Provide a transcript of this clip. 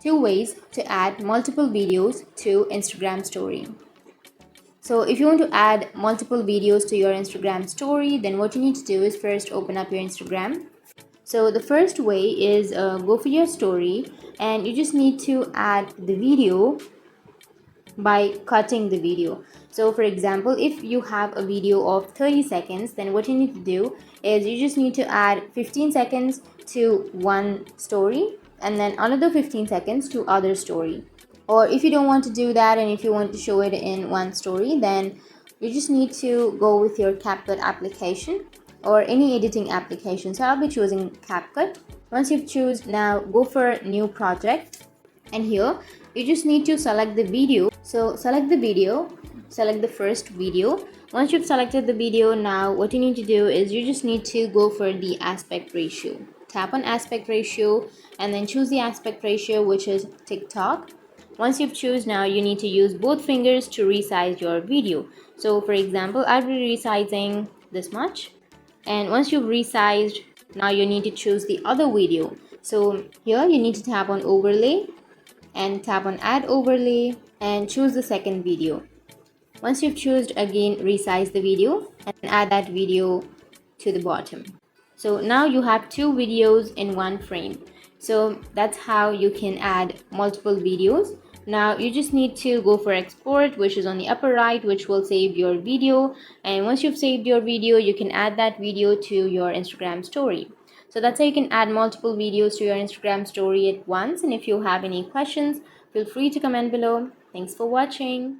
two ways to add multiple videos to Instagram story. So if you want to add multiple videos to your Instagram story, then what you need to do is first open up your Instagram. So the first way is go for your story, and you just need to add the video by cutting the video. So for example, if you have a video of 30 seconds, then what you need to do is you just need to add 15 seconds to one story and then another 15 seconds to other story. Or if you don't want to do that and if you want to show it in one story, then you just need to go with your CapCut application or any editing application. So I'll be choosing CapCut. Once you've chosen, now go for new project, and here you just need to select the video. So select the video, select the first video. Once you've selected the video, now what you need to do is you just need to go for the aspect ratio. Tap on aspect ratio and then choose the aspect ratio, which is TikTok. Once you've chosen, now you need to use both fingers to resize your video. So for example, I'll be resizing this much, and once you've resized, now you need to choose the other video. So here you need to tap on overlay and tap on add overlay and choose the second video. Once you've chosen, again resize the video and add that video to the bottom. So now you have two videos in one frame. So that's how you can add multiple videos. Now you just need to go for export, which is on the upper right, which will save your video, and once you've saved your video, you can add that video to your Instagram story. So that's how you can add multiple videos to your Instagram story at once. And if you have any questions, feel free to comment below. Thanks for watching.